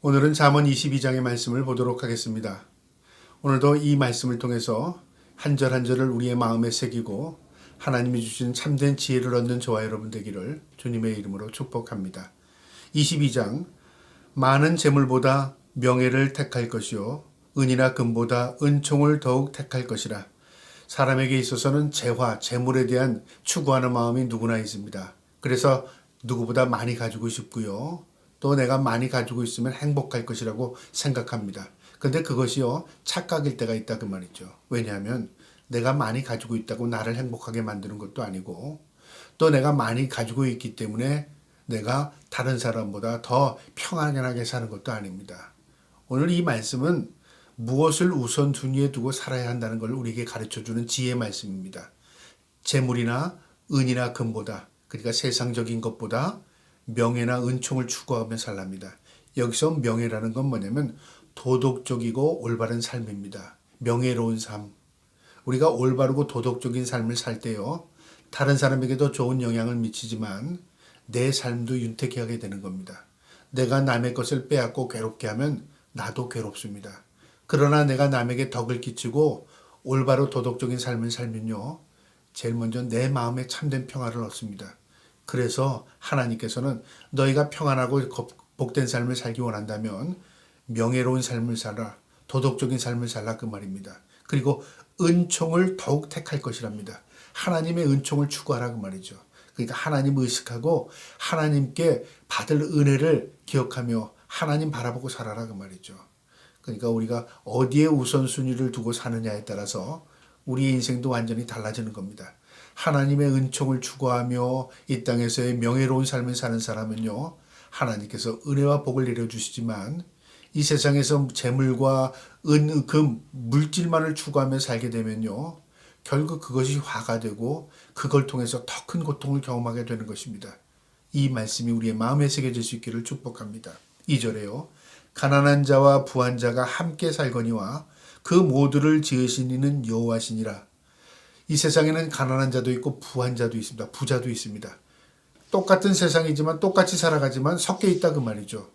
오늘은 잠언 22장의 말씀을 보도록 하겠습니다. 오늘도 이 말씀을 통해서 한 절 한 절을 우리의 마음에 새기고 하나님이 주신 참된 지혜를 얻는 저와 여러분 되기를 주님의 이름으로 축복합니다. 22장 많은 재물보다 명예를 택할 것이요 은이나 금보다 은총을 더욱 택할 것이라. 사람에게 있어서는 재화, 재물에 대한 추구하는 마음이 누구나 있습니다. 그래서 누구보다 많이 가지고 싶고요. 또 내가 많이 가지고 있으면 행복할 것이라고 생각합니다. 근데 그것이요, 착각일 때가 있다 그 말이죠. 왜냐하면 내가 많이 가지고 있다고 나를 행복하게 만드는 것도 아니고, 또 내가 많이 가지고 있기 때문에 내가 다른 사람보다 더 평안하게 사는 것도 아닙니다. 오늘 이 말씀은 무엇을 우선순위에 두고 살아야 한다는 걸 우리에게 가르쳐주는 지혜의 말씀입니다. 재물이나 은이나 금보다, 그러니까 세상적인 것보다 명예나 은총을 추구하며 살랍니다. 여기서 명예라는 건 뭐냐면 도덕적이고 올바른 삶입니다. 명예로운 삶. 우리가 올바르고 도덕적인 삶을 살 때요, 다른 사람에게도 좋은 영향을 미치지만 내 삶도 윤택하게 되는 겁니다. 내가 남의 것을 빼앗고 괴롭게 하면 나도 괴롭습니다. 그러나 내가 남에게 덕을 끼치고 올바로 도덕적인 삶을 살면요, 제일 먼저 내 마음에 참된 평화를 얻습니다. 그래서 하나님께서는 너희가 평안하고 복된 삶을 살기 원한다면 명예로운 삶을 살아, 도덕적인 삶을 살라 그 말입니다. 그리고 은총을 더욱 택할 것이랍니다. 하나님의 은총을 추구하라 그 말이죠. 그러니까 하나님 의식하고 하나님께 받을 은혜를 기억하며 하나님 바라보고 살아라 그 말이죠. 그러니까 우리가 어디에 우선순위를 두고 사느냐에 따라서 우리의 인생도 완전히 달라지는 겁니다. 하나님의 은총을 추구하며 이 땅에서의 명예로운 삶을 사는 사람은요, 하나님께서 은혜와 복을 내려주시지만 이 세상에서 재물과 은, 금, 물질만을 추구하며 살게 되면요, 결국 그것이 화가 되고 그걸 통해서 더 큰 고통을 경험하게 되는 것입니다. 이 말씀이 우리의 마음에 새겨질 수 있기를 축복합니다. 2절에요. 가난한 자와 부한 자가 함께 살거니와 그 모두를 지으신 이는 여호와시니라. 이 세상에는 가난한 자도 있고 부한 자도 있습니다. 부자도 있습니다. 똑같은 세상이지만 똑같이 살아가지만 섞여 있다 그 말이죠.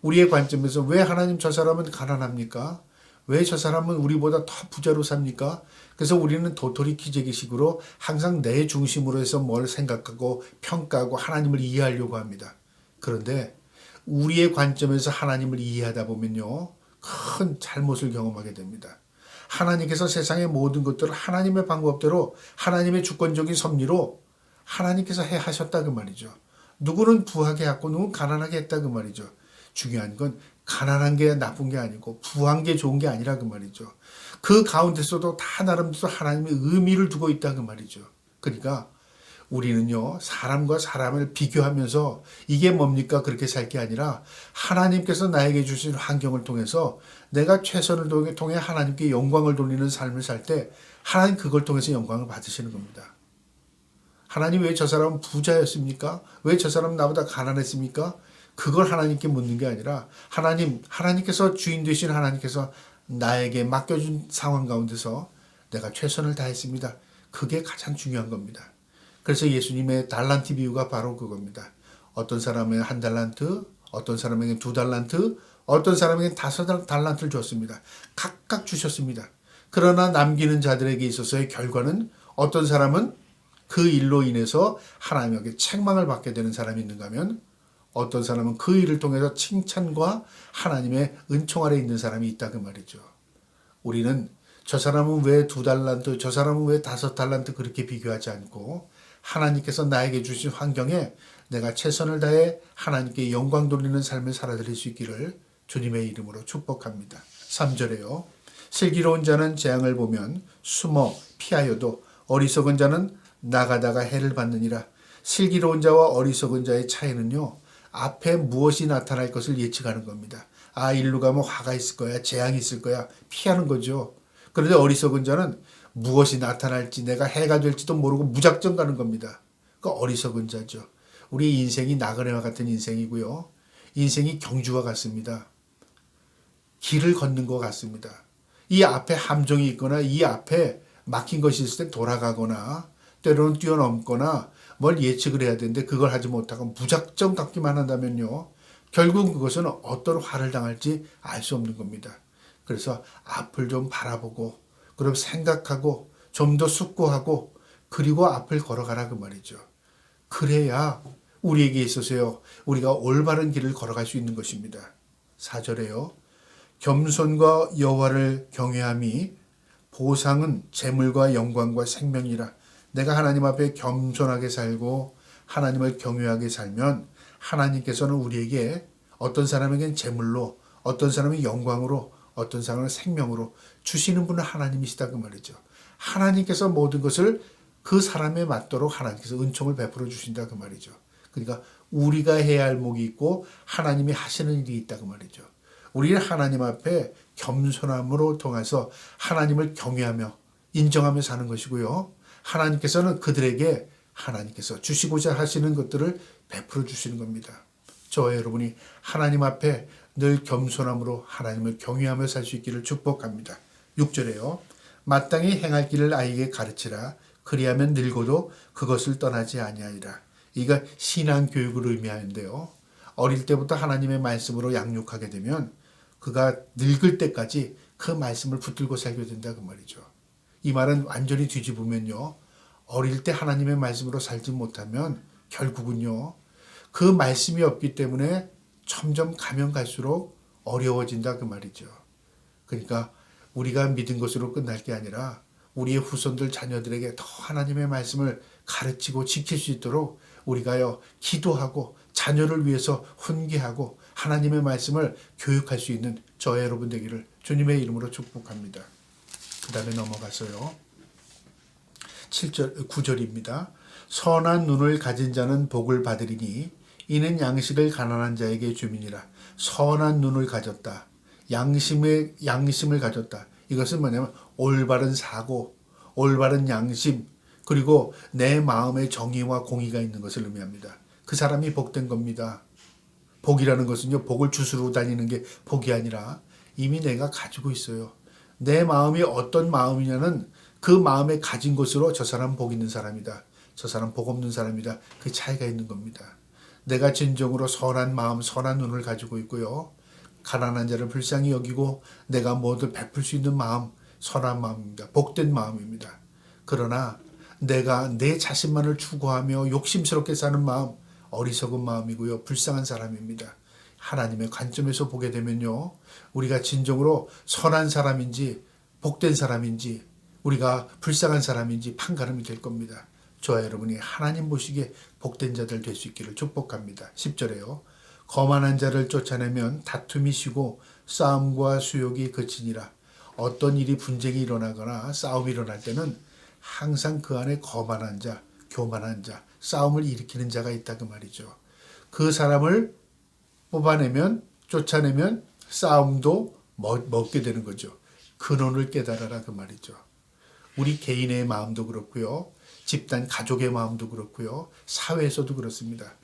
우리의 관점에서 왜 하나님 저 사람은 가난합니까? 왜 저 사람은 우리보다 더 부자로 삽니까? 그래서 우리는 도토리 키재기식으로 항상 내 중심으로 해서 뭘 생각하고 평가하고 하나님을 이해하려고 합니다. 그런데 우리의 관점에서 하나님을 이해하다 보면요, 큰 잘못을 경험하게 됩니다. 하나님께서 세상의 모든 것들을 하나님의 방법대로 하나님의 주권적인 섭리로 하나님께서 하셨다 그 말이죠. 누구는 부하게 했고 누구는 가난하게 했다 그 말이죠. 중요한 건 가난한 게 나쁜 게 아니고 부한 게 좋은 게 아니라 그 말이죠. 그 가운데서도 다 나름대로 하나님의 의미를 두고 있다 그 말이죠. 그러니까 우리는요, 사람과 사람을 비교하면서 이게 뭡니까? 그렇게 살 게 아니라 하나님께서 나에게 주신 환경을 통해서 내가 최선을 통해 하나님께 영광을 돌리는 삶을 살 때 하나님 그걸 통해서 영광을 받으시는 겁니다. 하나님 왜 저 사람은 부자였습니까? 왜 저 사람은 나보다 가난했습니까? 그걸 하나님께 묻는 게 아니라 하나님께서 주인 되신 하나님께서 나에게 맡겨준 상황 가운데서 내가 최선을 다했습니다. 그게 가장 중요한 겁니다. 그래서 예수님의 달란트 비유가 바로 그겁니다. 어떤 사람에게 1달란트, 어떤 사람에게 2달란트, 어떤 사람에게 5달란트를 줬습니다. 각각 주셨습니다. 그러나 남기는 자들에게 있어서의 결과는 어떤 사람은 그 일로 인해서 하나님에게 책망을 받게 되는 사람이 있는가 하면 어떤 사람은 그 일을 통해서 칭찬과 하나님의 은총 아래 있는 사람이 있다 그 말이죠. 우리는 저 사람은 왜 2달란트, 저 사람은 왜 5달란트 그렇게 비교하지 않고 하나님께서 나에게 주신 환경에 내가 최선을 다해 하나님께 영광 돌리는 삶을 살아드릴 수 있기를 주님의 이름으로 축복합니다. 3절에요. 슬기로운 자는 재앙을 보면 숨어 피하여도 어리석은 자는 나가다가 해를 받느니라. 슬기로운 자와 어리석은 자의 차이는요, 앞에 무엇이 나타날 것을 예측하는 겁니다. 아, 일로 가면 화가 있을 거야, 재앙이 있을 거야, 피하는 거죠. 그런데 어리석은 자는 무엇이 나타날지 내가 해가 될지도 모르고 무작정 가는 겁니다. 그 어리석은 자죠. 우리 인생이 나그네와 같은 인생이고요. 인생이 경주와 같습니다. 길을 걷는 것 같습니다. 이 앞에 함정이 있거나 이 앞에 막힌 것이 있을 때 돌아가거나 때로는 뛰어넘거나 뭘 예측을 해야 되는데 그걸 하지 못하고 무작정 걷기만 한다면요, 결국 그것은 어떤 화를 당할지 알 수 없는 겁니다. 그래서 앞을 좀 바라보고 그럼 생각하고 좀 더 숙고하고 그리고 앞을 걸어가라 그 말이죠. 그래야 우리에게 있어서요. 우리가 올바른 길을 걸어갈 수 있는 것입니다. 4절에요. 겸손과 여호와를 경외함이 보상은 재물과 영광과 생명이라. 내가 하나님 앞에 겸손하게 살고 하나님을 경외하게 살면 하나님께서는 우리에게 어떤 사람에게는 재물로, 어떤 사람이 영광으로, 어떤 사람은 생명으로 주시는 분은 하나님이시다 그 말이죠. 하나님께서 모든 것을 그 사람에 맞도록 하나님께서 은총을 베풀어 주신다 그 말이죠. 그러니까 우리가 해야 할 목이 있고 하나님이 하시는 일이 있다 그 말이죠. 우리는 하나님 앞에 겸손함으로 통해서 하나님을 경외하며 인정하며 사는 것이고요. 하나님께서는 그들에게 하나님께서 주시고자 하시는 것들을 베풀어 주시는 겁니다. 저와 여러분이 하나님 앞에 늘 겸손함으로 하나님을 경외하며 살 수 있기를 축복합니다. 6절에요. 마땅히 행할 길을 아이에게 가르치라. 그리하면 늙어도 그것을 떠나지 아니하리라. 이가 신앙 교육을 의미하는데요. 어릴 때부터 하나님의 말씀으로 양육하게 되면 그가 늙을 때까지 그 말씀을 붙들고 살게 된다 그 말이죠. 이 말은 완전히 뒤집으면요. 어릴 때 하나님의 말씀으로 살지 못하면 결국은요. 그 말씀이 없기 때문에 점점 가면 갈수록 어려워진다 그 말이죠. 그러니까 우리가 믿은 것으로 끝날 게 아니라 우리의 후손들 자녀들에게 더 하나님의 말씀을 가르치고 지킬 수 있도록 우리가요 기도하고 자녀를 위해서 훈계하고 하나님의 말씀을 교육할 수 있는 저와 여러분 되기를 주님의 이름으로 축복합니다. 그 다음에 넘어가서요. 9절입니다. 선한 눈을 가진 자는 복을 받으리니 이는 양식을 가난한 자에게 주민이라. 선한 눈을 가졌다. 양심을 가졌다. 이것은 뭐냐면 올바른 사고, 올바른 양심, 그리고 내 마음의 정의와 공의가 있는 것을 의미합니다. 그 사람이 복된 겁니다. 복이라는 것은요, 복을 주스러 다니는 게 복이 아니라 이미 내가 가지고 있어요. 내 마음이 어떤 마음이냐는 그 마음에 가진 것으로 저 사람 복 있는 사람이다. 저 사람 복 없는 사람이다. 그 차이가 있는 겁니다. 내가 진정으로 선한 마음, 선한 눈을 가지고 있고요. 가난한 자를 불쌍히 여기고 내가 모두 베풀 수 있는 마음, 선한 마음입니다. 복된 마음입니다. 그러나 내가 내 자신만을 추구하며 욕심스럽게 사는 마음, 어리석은 마음이고요. 불쌍한 사람입니다. 하나님의 관점에서 보게 되면요. 우리가 진정으로 선한 사람인지 복된 사람인지 우리가 불쌍한 사람인지 판가름이 될 겁니다. 저와 여러분이 하나님 보시기에 복된 자들 될 수 있기를 축복합니다. 10절에요. 거만한 자를 쫓아내면 다툼이 쉬고 싸움과 수욕이 그치니라. 어떤 일이 분쟁이 일어나거나 싸움이 일어날 때는 항상 그 안에 거만한 자, 교만한 자, 싸움을 일으키는 자가 있다 그 말이죠. 그 사람을 뽑아내면, 쫓아내면 싸움도 먹게 되는 거죠. 근원을 깨달아라 그 말이죠. 우리 개인의 마음도 그렇고요. 집단 가족의 마음도 그렇고요. 사회에서도 그렇습니다.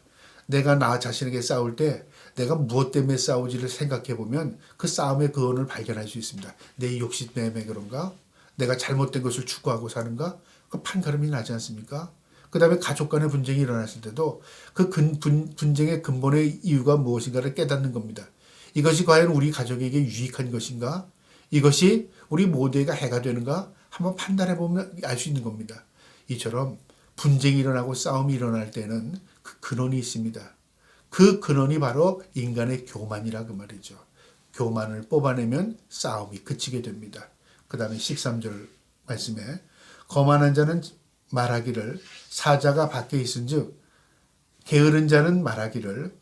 내가 나 자신에게 싸울 때 내가 무엇 때문에 싸우지를 생각해 보면 그 싸움의 근원을 발견할 수 있습니다. 내 욕심 때문에 그런가? 내가 잘못된 것을 추구하고 사는가? 그 판가름이 나지 않습니까? 그 다음에 가족 간의 분쟁이 일어났을 때도 그 분쟁의 근본의 이유가 무엇인가를 깨닫는 겁니다. 이것이 과연 우리 가족에게 유익한 것인가? 이것이 우리 모두에게 해가 되는가? 한번 판단해 보면 알 수 있는 겁니다. 이처럼 분쟁이 일어나고 싸움이 일어날 때는 그 근원이 있습니다. 그 근원이 바로 인간의 교만이라 그 말이죠. 교만을 뽑아내면 싸움이 그치게 됩니다. 그 다음에 13절 말씀에 거만한 자는 말하기를 사자가 밖에 있은즉 게으른 자는 말하기를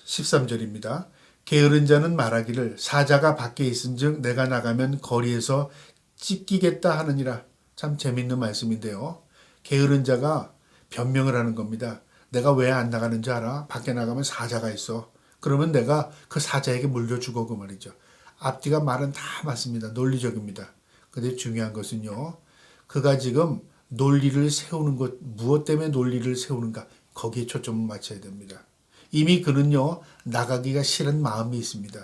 13절입니다. 게으른 자는 말하기를 사자가 밖에 있은즉 내가 나가면 거리에서 찢기겠다 하느니라. 참 재밌는 말씀인데요. 게으른 자가 변명을 하는 겁니다. 내가 왜 안 나가는지 알아? 밖에 나가면 사자가 있어. 그러면 내가 그 사자에게 물려주고 그 말이죠. 앞뒤가 말은 다 맞습니다. 논리적입니다. 근데 중요한 것은요. 그가 지금 논리를 세우는 것, 무엇 때문에 논리를 세우는가? 거기에 초점을 맞춰야 됩니다. 이미 그는요. 나가기가 싫은 마음이 있습니다.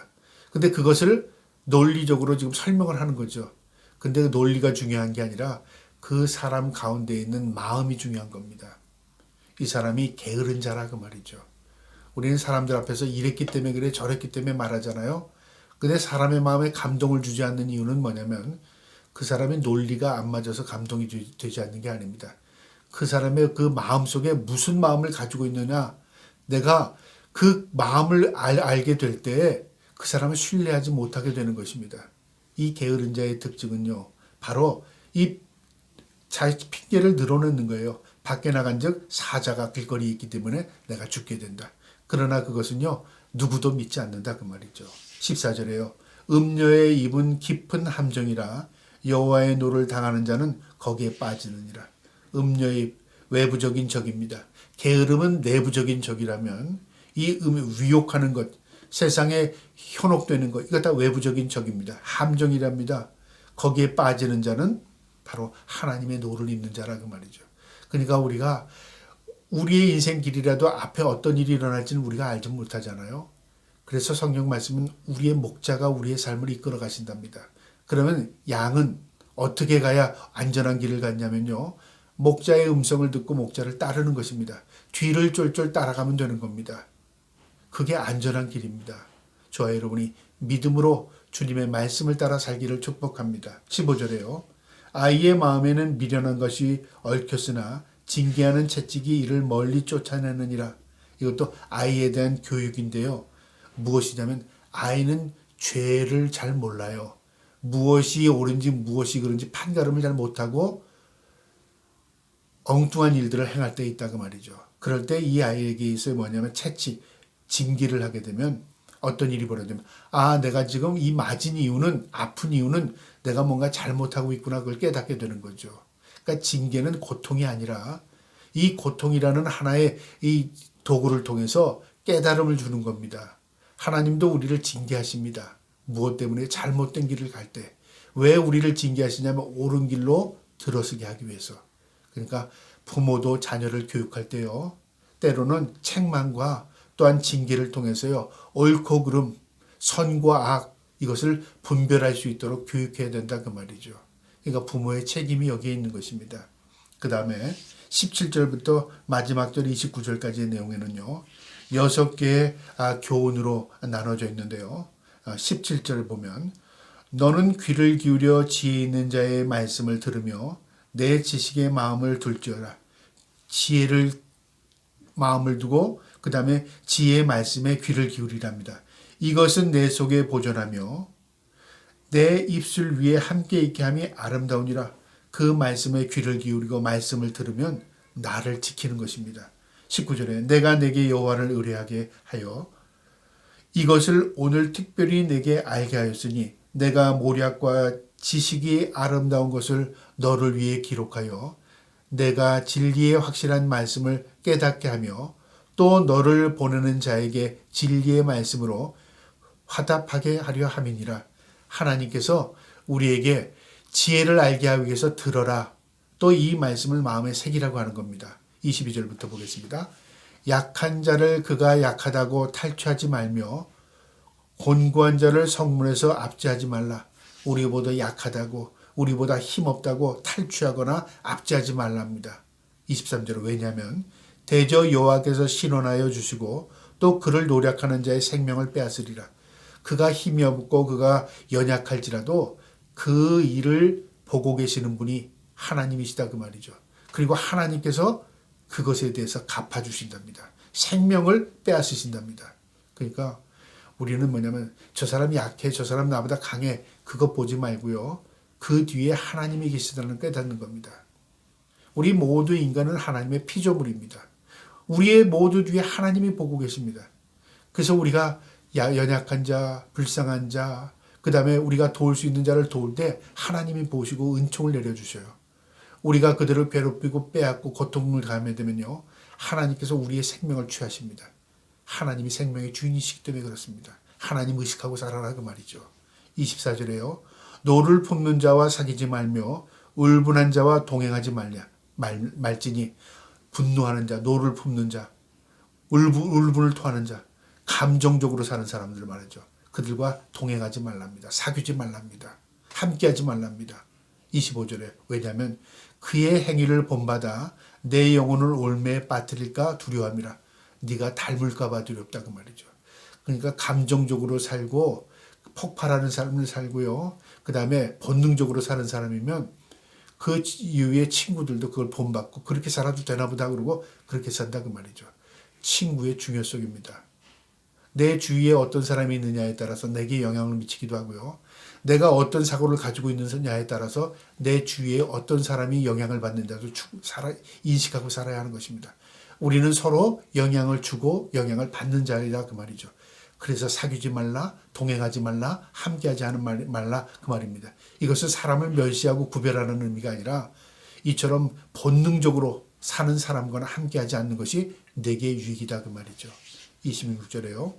근데 그것을 논리적으로 지금 설명을 하는 거죠. 근데 그 논리가 중요한 게 아니라 그 사람 가운데 있는 마음이 중요한 겁니다. 이 사람이 게으른 자라 그 말이죠. 우리는 사람들 앞에서 이랬기 때문에 그래 저랬기 때문에 말하잖아요. 근데 사람의 마음에 감동을 주지 않는 이유는 뭐냐면 그 사람의 논리가 안 맞아서 감동이 되지 않는 게 아닙니다. 그 사람의 그 마음속에 무슨 마음을 가지고 있느냐, 내가 그 마음을 알게 될 때 그 사람을 신뢰하지 못하게 되는 것입니다. 이 게으른 자의 특징은요, 바로 이 자기 핑계를 늘어놓는 거예요. 밖에 나간 즉 사자가 길거리에 있기 때문에 내가 죽게 된다. 그러나 그것은요, 누구도 믿지 않는다 그 말이죠. 14절에요. 음녀의 입은 깊은 함정이라 여호와의 노를 당하는 자는 거기에 빠지느니라. 음녀의 입, 외부적인 적입니다. 게으름은 내부적인 적이라면 이 위욕하는 것, 세상에 현혹되는 것, 이거 다 외부적인 적입니다. 함정이랍니다. 거기에 빠지는 자는 바로 하나님의 노를 입는 자라 그 말이죠. 그러니까 우리가 우리의 인생 길이라도 앞에 어떤 일이 일어날지는 우리가 알지 못하잖아요. 그래서 성경 말씀은 우리의 목자가 우리의 삶을 이끌어 가신답니다. 그러면 양은 어떻게 가야 안전한 길을 갔냐면요. 목자의 음성을 듣고 목자를 따르는 것입니다. 뒤를 쫄쫄 따라가면 되는 겁니다. 그게 안전한 길입니다. 저와 여러분이 믿음으로 주님의 말씀을 따라 살기를 축복합니다. 15절에요. 아이의 마음에는 미련한 것이 얽혔으나 징계하는 채찍이 이를 멀리 쫓아내느니라. 이것도 아이에 대한 교육인데요. 무엇이냐면 아이는 죄를 잘 몰라요. 무엇이 옳은지 무엇이 그른지 판가름을 잘 못하고 엉뚱한 일들을 행할 때 있다고 말이죠. 그럴 때 이 아이에게 있어 뭐냐면 채찍, 징계를 하게 되면 어떤 일이 벌어지면 내가 지금 이 맞은 이유는 아픈 이유는 내가 뭔가 잘못하고 있구나 그걸 깨닫게 되는 거죠. 그러니까 징계는 고통이 아니라 이 고통이라는 하나의 이 도구를 통해서 깨달음을 주는 겁니다. 하나님도 우리를 징계하십니다. 무엇 때문에? 잘못된 길을 갈 때. 왜 우리를 징계하시냐면 옳은 길로 들어서게 하기 위해서. 그러니까 부모도 자녀를 교육할 때요. 때로는 책망과 또한 징계를 통해서요. 옳고 그름, 선과 악 이것을 분별할 수 있도록 교육해야 된다 그 말이죠. 그러니까 부모의 책임이 여기에 있는 것입니다. 그 다음에 17절부터 마지막 절 29절까지의 내용에는요. 6개의 교훈으로 나눠져 있는데요. 17절 보면 너는 귀를 기울여 지혜 있는 자의 말씀을 들으며 내 지식의 마음을 둘지어라. 지혜를 마음을 두고 그 다음에 지혜의 말씀에 귀를 기울이랍니다. 이것은 내 속에 보존하며 내 입술 위에 함께 있게 함이 아름다우니라. 그 말씀에 귀를 기울이고 말씀을 들으면 나를 지키는 것입니다. 19절에 내가 내게 여호와를 의뢰하게 하여 이것을 오늘 특별히 내게 알게 하였으니 내가 모략과 지식이 아름다운 것을 너를 위해 기록하여 내가 진리의 확실한 말씀을 깨닫게 하며 또 너를 보내는 자에게 진리의 말씀으로 화답하게 하려 함이니라. 하나님께서 우리에게 지혜를 알게 하기 위해서 들어라. 또 이 말씀을 마음에 새기라고 하는 겁니다. 22절부터 보겠습니다. 약한 자를 그가 약하다고 탈취하지 말며 곤고한 자를 성문에서 압제하지 말라. 우리보다 약하다고 우리보다 힘없다고 탈취하거나 압제하지 말랍니다. 23절 왜냐하면 대저 여호와께서 신원하여 주시고 또 그를 노력하는 자의 생명을 빼앗으리라. 그가 힘이 없고 그가 연약할지라도 그 일을 보고 계시는 분이 하나님이시다 그 말이죠. 그리고 하나님께서 그것에 대해서 갚아주신답니다. 생명을 빼앗으신답니다. 그러니까 우리는 뭐냐면 저 사람이 약해, 저 사람 나보다 강해 그것 보지 말고요. 그 뒤에 하나님이 계시다는 걸 깨닫는 겁니다. 우리 모두 인간은 하나님의 피조물입니다. 우리의 모두 뒤에 하나님이 보고 계십니다. 그래서 우리가 연약한 자, 불쌍한 자, 그 다음에 우리가 도울 수 있는 자를 도울 때 하나님이 보시고 은총을 내려주셔요. 우리가 그들을 괴롭히고 빼앗고 고통을 가하게 되면요. 하나님께서 우리의 생명을 취하십니다. 하나님이 생명의 주인이시기 때문에 그렇습니다. 하나님 의식하고 살아라 그 말이죠. 24절에요. 노를 품는 자와 사귀지 말며 울분한 자와 동행하지 말지니 분노하는 자, 노를 품는 자, 울분을 토하는 자, 감정적으로 사는 사람들 말이죠. 그들과 동행하지 말랍니다. 사귀지 말랍니다. 함께하지 말랍니다. 25절에 왜냐하면 그의 행위를 본받아 내 영혼을 올매에 빠뜨릴까 두려워함이라. 네가 닮을까 봐 두렵다 그 말이죠. 그러니까 감정적으로 살고 폭발하는 삶을 살고요. 그 다음에 본능적으로 사는 사람이면 그 이후에 친구들도 그걸 본받고 그렇게 살아도 되나 보다 그러고 그렇게 산다 그 말이죠. 친구의 중요성입니다. 내 주위에 어떤 사람이 있느냐에 따라서 내게 영향을 미치기도 하고요. 내가 어떤 사고를 가지고 있느냐에 따라서 내 주위에 어떤 사람이 영향을 받는다도 인식하고 살아야 하는 것입니다. 우리는 서로 영향을 주고 영향을 받는 자이다 그 말이죠. 그래서 사귀지 말라, 동행하지 말라, 함께하지 않은 말라 그 말입니다. 이것은 사람을 멸시하고 구별하는 의미가 아니라 이처럼 본능적으로 사는 사람과는 함께하지 않는 것이 내게 유익이다 그 말이죠. 26절에요.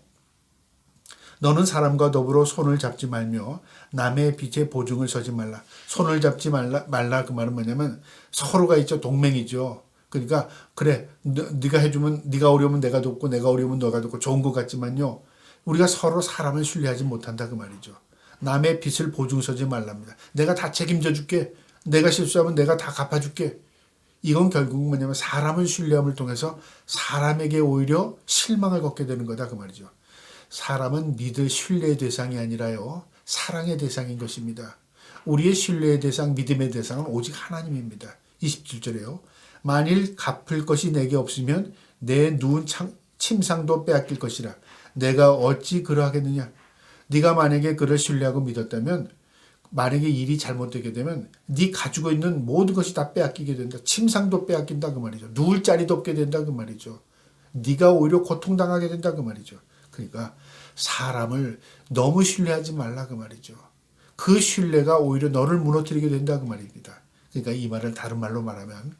너는 사람과 더불어 손을 잡지 말며 남의 빚에 보증을 서지 말라. 손을 잡지 말라 그 말은 뭐냐면 서로가 있죠. 동맹이죠. 그러니까 그래 네가 해주면 네가 어려우면 내가 돕고 내가 어려우면 너가 돕고 좋은 것 같지만요. 우리가 서로 사람을 신뢰하지 못한다 그 말이죠. 남의 빚을 보증 서지 말랍니다. 내가 다 책임져 줄게. 내가 실수하면 내가 다 갚아줄게. 이건 결국 뭐냐면 사람을 신뢰함을 통해서 사람에게 오히려 실망을 겪게 되는 거다 그 말이죠. 사람은 믿을 신뢰의 대상이 아니라요. 사랑의 대상인 것입니다. 우리의 신뢰의 대상, 믿음의 대상은 오직 하나님입니다. 27절에요. 만일 갚을 것이 내게 없으면 내 누운 침상도 빼앗길 것이라. 내가 어찌 그러하겠느냐. 네가 만약에 그를 신뢰하고 믿었다면 만약에 일이 잘못되게 되면 네 가지고 있는 모든 것이 다 빼앗기게 된다. 침상도 빼앗긴다 그 말이죠. 누울 자리도 없게 된다 그 말이죠. 네가 오히려 고통당하게 된다 그 말이죠. 그러니까 사람을 너무 신뢰하지 말라 그 말이죠. 그 신뢰가 오히려 너를 무너뜨리게 된다 그 말입니다. 그러니까 이 말을 다른 말로 말하면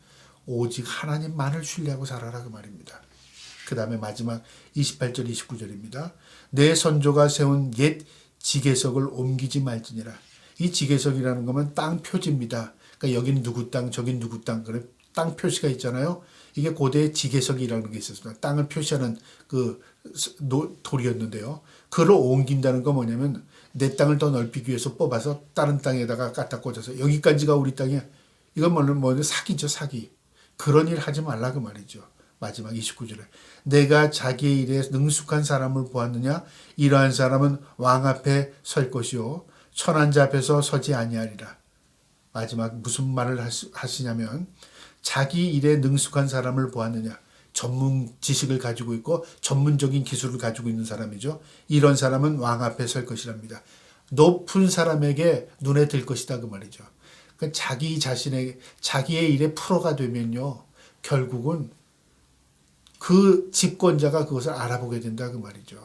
오직 하나님만을 신뢰하고 살아라 그 말입니다. 그 다음에 마지막 28절 29절입니다. 내 선조가 세운 옛 지계석을 옮기지 말지니라. 이 지계석이라는 거면 땅 표지입니다. 그러니까 여기는 누구 땅, 저긴 누구 땅, 그래 땅 표시가 있잖아요. 이게 고대 지계석이라는 게 있었습니다. 땅을 표시하는 그 돌이었는데요. 그걸 옮긴다는 건 뭐냐면 내 땅을 더 넓히기 위해서 뽑아서 다른 땅에다가 갖다 꽂아서 여기까지가 우리 땅이야. 이건 뭐냐면 사기죠, 사기. 그런 일 하지 말라 그 말이죠. 마지막 29절에 내가 자기의 일에 능숙한 사람을 보았느냐 이러한 사람은 왕 앞에 설 것이요 천한 자 앞에서 서지 아니하리라. 마지막 무슨 말을 하시냐면 자기 일에 능숙한 사람을 보았느냐. 전문 지식을 가지고 있고 전문적인 기술을 가지고 있는 사람이죠. 이런 사람은 왕 앞에 설 것이랍니다. 높은 사람에게 눈에 들 것이다 그 말이죠. 그러니까 자기의 일에 프로가 되면요. 결국은 그 집권자가 그것을 알아보게 된다 그 말이죠.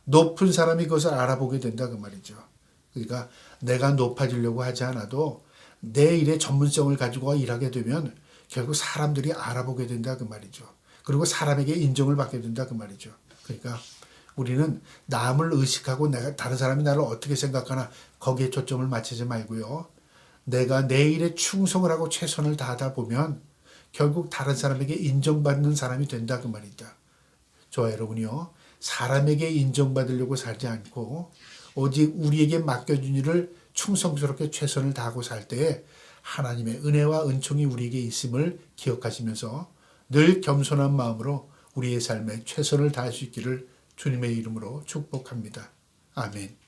높은 사람이 그것을 알아보게 된다 그 말이죠. 그러니까 내가 높아지려고 하지 않아도 내 일의 전문성을 가지고 일하게 되면 결국 사람들이 알아보게 된다 그 말이죠. 그리고 사람에게 인정을 받게 된다 그 말이죠. 그러니까 우리는 남을 의식하고 다른 사람이 나를 어떻게 생각하나 거기에 초점을 맞추지 말고요. 내가 내 일에 충성을 하고 최선을 다하다 보면 결국 다른 사람에게 인정받는 사람이 된다 그 말이다. 저와 여러분이요. 사람에게 인정받으려고 살지 않고 오직 우리에게 맡겨준 일을 충성스럽게 최선을 다하고 살 때에 하나님의 은혜와 은총이 우리에게 있음을 기억하시면서 늘 겸손한 마음으로 우리의 삶에 최선을 다할 수 있기를 주님의 이름으로 축복합니다. 아멘.